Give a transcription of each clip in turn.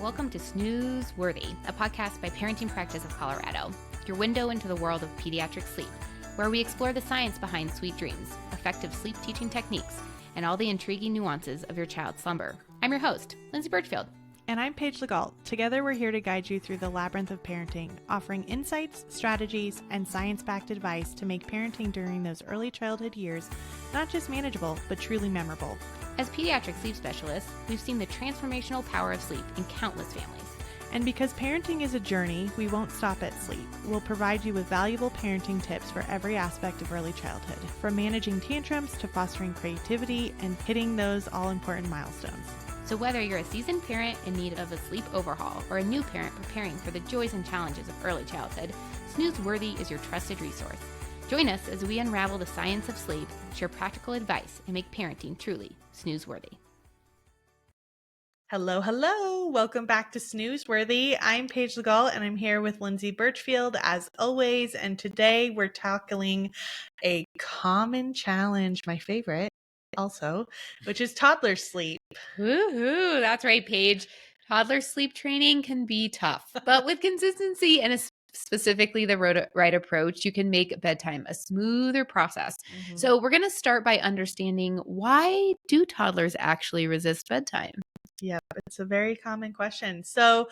Welcome to Snooze Worthy, a podcast by Parenting Practice of Colorado, your window into the world of pediatric sleep, where we explore the science behind sweet dreams, effective sleep teaching techniques, and all the intriguing nuances of your child's slumber. I'm your host, Lindsay Birchfield. And I'm Paige Legault. Together, we're here to guide you through the labyrinth of parenting, offering insights, strategies, and science-backed advice to make parenting during those early childhood years not just manageable, but truly memorable. As pediatric sleep specialists, we've seen the transformational power of sleep in countless families. And because parenting is a journey, we won't stop at sleep. We'll provide you with valuable parenting tips for every aspect of early childhood, from managing tantrums to fostering creativity and hitting those all-important milestones. So whether you're a seasoned parent in need of a sleep overhaul or a new parent preparing for the joys and challenges of early childhood, Snooze Worthy is your trusted resource. Join us as we unravel the science of sleep, share practical advice, and make parenting truly snooze-worthy. Hello, hello. Welcome back to Snooze Worthy. I'm Paige Legault, and I'm here with Lindsay Birchfield, as always. And today we're tackling a common challenge, my favorite also, which is toddler sleep. Woohoo! That's right, Paige. Toddler sleep training can be tough, but with consistency and specifically the right approach, you can make bedtime a smoother process. So we're going to start by understanding, why do toddlers actually resist bedtime? Yep, it's a very common question. So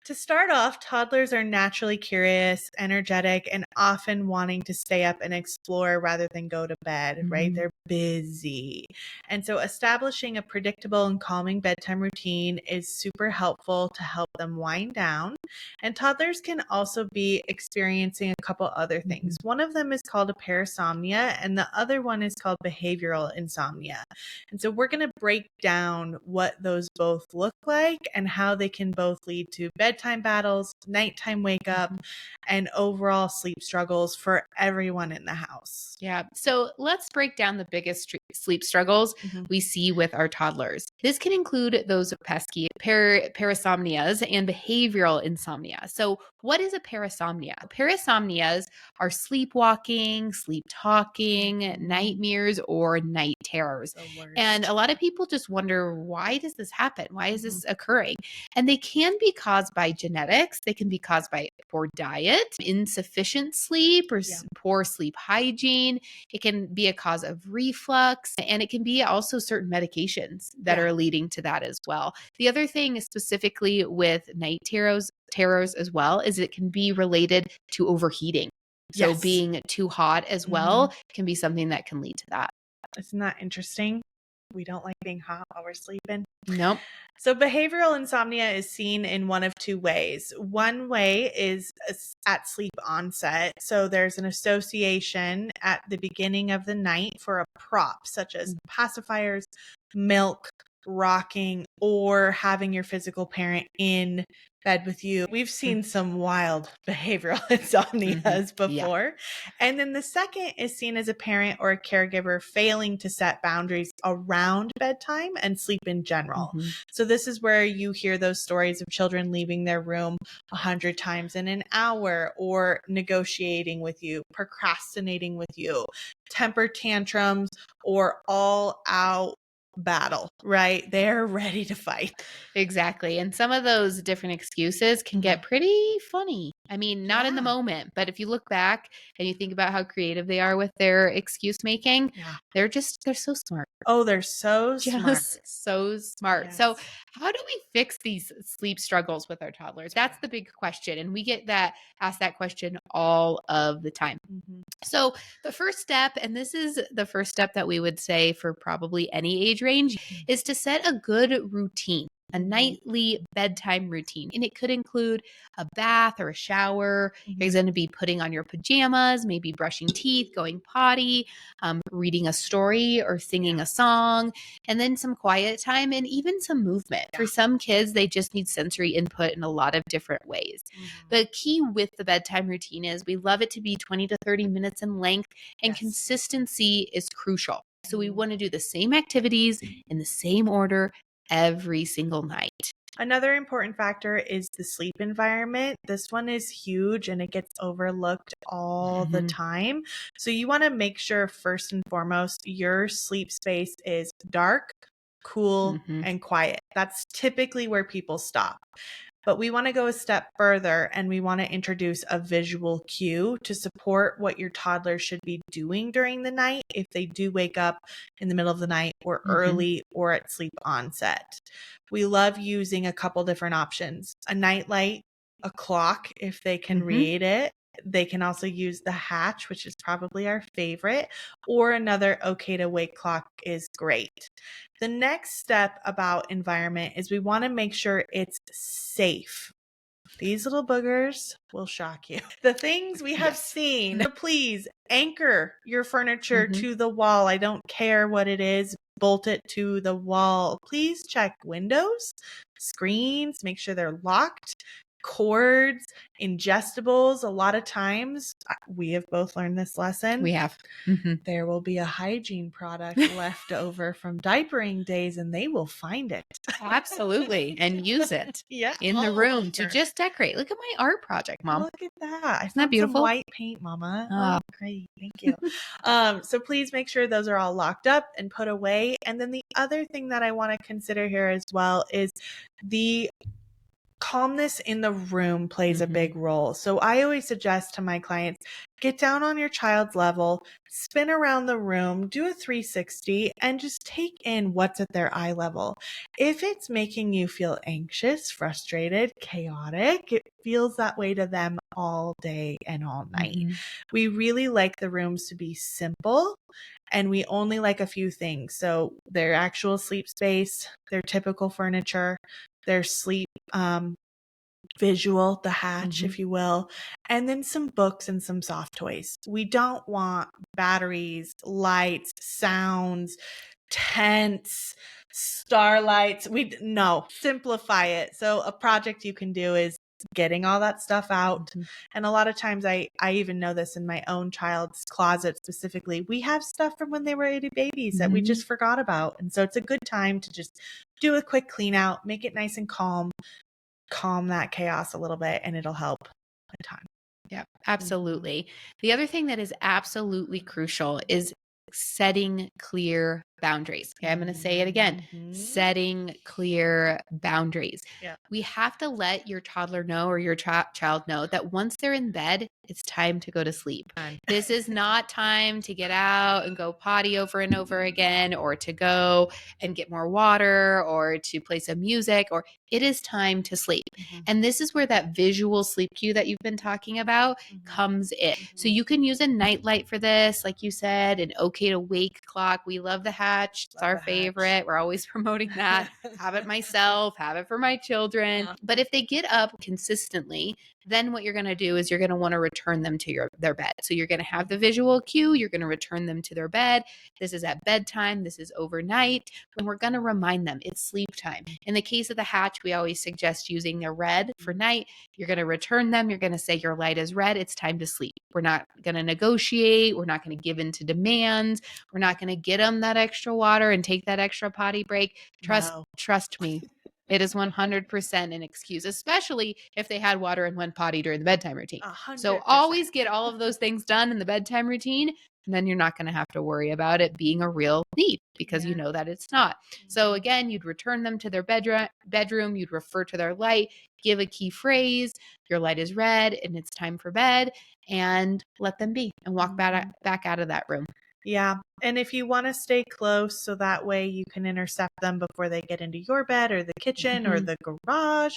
to start off, toddlers are naturally curious, energetic, and often wanting to stay up and explore rather than go to bed, right? They're busy. And so establishing a predictable and calming bedtime routine is super helpful to help them wind down. And toddlers can also be experiencing a couple other things. One of them is called a parasomnia, and the other one is called behavioral insomnia. And so we're going to break down what those both look like and how they can both lead to bedtime battles, nighttime wake up, and overall sleep struggles for everyone in the house. Yeah. So let's break down the biggest sleep struggles we see with our toddlers. This can include those pesky parasomnias and behavioral insomnia. So what is a parasomnia? Parasomnias are sleepwalking, sleep talking, nightmares, or night terrors. And a lot of people just wonder, why does this happen? Why is this occurring? And they can be caused by genetics. They can be caused by poor diet, insufficient sleep, or poor sleep hygiene. It can be a cause of reflux, and it can be also certain medications that are leading to that as well. The other thing specifically with night terrors as well is it can be related to overheating. So being too hot as well can be something that can lead to that. Isn't that interesting? We don't like being hot while we're sleeping. Nope. So behavioral insomnia is seen in one of two ways. One way is at sleep onset. So there's an association at the beginning of the night for a prop, such as pacifiers, milk, rocking, or having your physical parent in bed with you. We've seen some wild behavioral insomnias before. And then the second is seen as a parent or a caregiver failing to set boundaries around bedtime and sleep in general. So this is where you hear those stories of children leaving their room 100 times in an hour, or negotiating with you, procrastinating with you, temper tantrums, or all out battle, right? They're ready to fight. Exactly. And some of those different excuses can get pretty funny. I mean, not in the moment, but if you look back and you think about how creative they are with their excuse making, they're so smart. Oh, they're so smart. So smart. Yes. So how do we fix these sleep struggles with our toddlers? That's the big question. And we get asked that question all of the time. So the first step, and this is the first step that we would say for probably any age range, is to set a good routine. A nightly bedtime routine. And it could include a bath or a shower. You're going to be putting on your pajamas, maybe brushing teeth, going potty, reading a story or singing a song, and then some quiet time and even some movement. For some kids, they just need sensory input in a lot of different ways. The key with the bedtime routine is we love it to be 20 to 30 minutes in length, and consistency is crucial. So we want to do the same activities in the same order every single night. Another important factor is the sleep environment. This one is huge and it gets overlooked all the time. So you want to make sure, first and foremost, your sleep space is dark, cool, and quiet. That's typically where people stop. But we want to go a step further and we want to introduce a visual cue to support what your toddler should be doing during the night if they do wake up in the middle of the night or early or at sleep onset. We love using a couple different options: a nightlight, a clock if they can read it. They can also use the hatch, which is probably our favorite, or another okay to wake clock is great. The next step about environment is we want to make sure it's safe. These little boogers will shock you. The things we have seen. Please anchor your furniture to the wall. I don't care what it is. Bolt it to the wall. Please check windows, screens, make sure they're locked. Cords, ingestibles. A lot of times, we have both learned this lesson. We have. There will be a hygiene product left over from diapering days and they will find it. Absolutely. And use it in the room to just decorate. Look at my art project, Mom. Look at that. Isn't that beautiful? Some white paint, Mama. Oh, great. Thank you. So please make sure those are all locked up and put away. And then the other thing that I want to consider here as well is the calmness in the room plays a big role. So I always suggest to my clients, get down on your child's level, spin around the room, do a 360, and just take in what's at their eye level. If it's making you feel anxious, frustrated, chaotic, it feels that way to them all day and all night. We really like the rooms to be simple, and we only like a few things. So their actual sleep space, their typical furniture, their sleep visual, the hatch, if you will, and then some books and some soft toys. We don't want batteries, lights, sounds, tents, starlights. Simplify it. So a project you can do is getting all that stuff out. And a lot of times I even know this in my own child's closet specifically. We have stuff from when they were itty babies that we just forgot about. And so it's a good time to just do a quick clean out, make it nice and calm that chaos a little bit, and it'll help a ton. Yeah, absolutely. The other thing that is absolutely crucial is setting clear boundaries. Okay, I'm going to say it again. Setting clear boundaries. We have to let your toddler know or your child know that once they're in bed, it's time to go to sleep. This is not time to get out and go potty over and over again, or to go and get more water, or to play some music, or it is time to sleep. And this is where that visual sleep cue that you've been talking about comes in. So you can use a nightlight for this, like you said, an okay to wake clock. We love the hatch. It's our favorite. We're always promoting that. Have it myself, have it for my children. But if they get up consistently, then what you're going to do is you're going to want to return them to their bed. So you're going to have the visual cue. You're going to return them to their bed. This is at bedtime. This is overnight. And we're going to remind them it's sleep time. In the case of the hatch, we always suggest using the red for night. You're going to return them. You're going to say your light is red. It's time to sleep. We're not going to negotiate. We're not going to give in to demands. We're not going to get them that extra water and take that extra potty break. Trust me. It is 100% an excuse, especially if they had water and went potty during the bedtime routine. 100%. So always get all of those things done in the bedtime routine, and then you're not going to have to worry about it being a real need, because you know that it's not. So again, you'd return them to their bedroom, you'd refer to their light, give a key phrase, your light is red and it's time for bed, and let them be and walk back out of that room. Yeah. And if you want to stay close so that way you can intercept them before they get into your bed or the kitchen or the garage,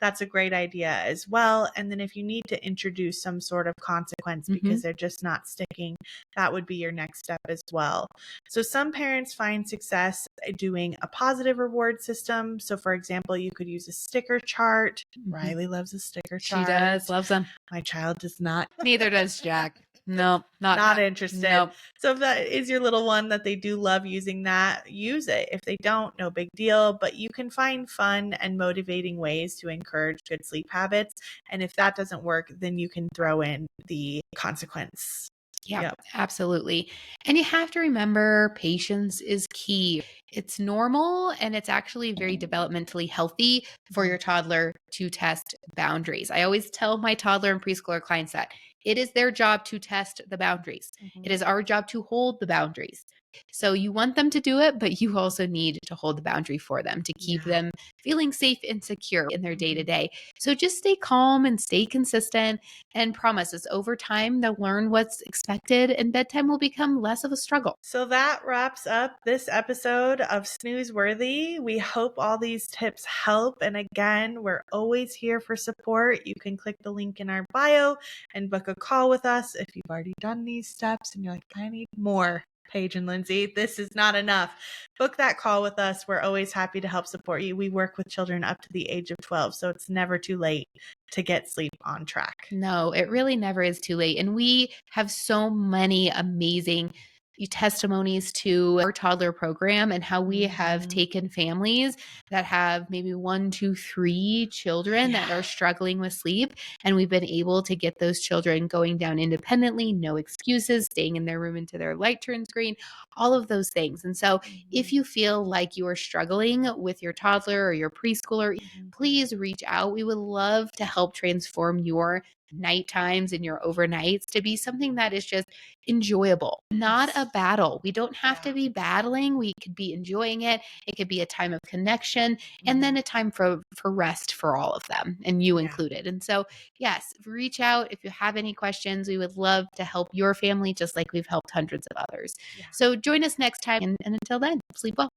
that's a great idea as well. And then if you need to introduce some sort of consequence because they're just not sticking, that would be your next step as well. So some parents find success doing a positive reward system. So for example, you could use a sticker chart. Riley loves a sticker chart. She does, loves them. My child does not. Neither does Jack. No, not interested. Nope. So if that is your little one that they do love using that, use it. If they don't, no big deal. But you can find fun and motivating ways to encourage good sleep habits. And if that doesn't work, then you can throw in the consequence. Yeah, absolutely. And you have to remember patience is key. It's normal and it's actually very developmentally healthy for your toddler to test boundaries. I always tell my toddler and preschooler clients that it is their job to test the boundaries. It is our job to hold the boundaries. So you want them to do it, but you also need to hold the boundary for them to keep them feeling safe and secure in their day to day. So just stay calm and stay consistent, and promise us over time they'll learn what's expected and bedtime will become less of a struggle. So that wraps up this episode of Snooze Worthy. We hope all these tips help. And again, we're always here for support. You can click the link in our bio and book a call with us if you've already done these steps and you're like, I need more. Paige and Lindsay, this is not enough. Book that call with us. We're always happy to help support you. We work with children up to the age of 12, so it's never too late to get sleep on track. No, it really never is too late. And we have so many amazing testimonies to our toddler program and how we have taken families that have maybe 1, 2, 3 children that are struggling with sleep. And we've been able to get those children going down independently, no excuses, staying in their room until their light turns green, all of those things. And so if you feel like you are struggling with your toddler or your preschooler, please reach out. We would love to help transform your night times and your overnights to be something that is just enjoyable, not a battle. We don't have to be battling. We could be enjoying it. It could be a time of connection and then a time for rest for all of them, and you included. And so, yes, reach out if you have any questions. We would love to help your family just like we've helped hundreds of others. So join us next time. And until then, sleep well.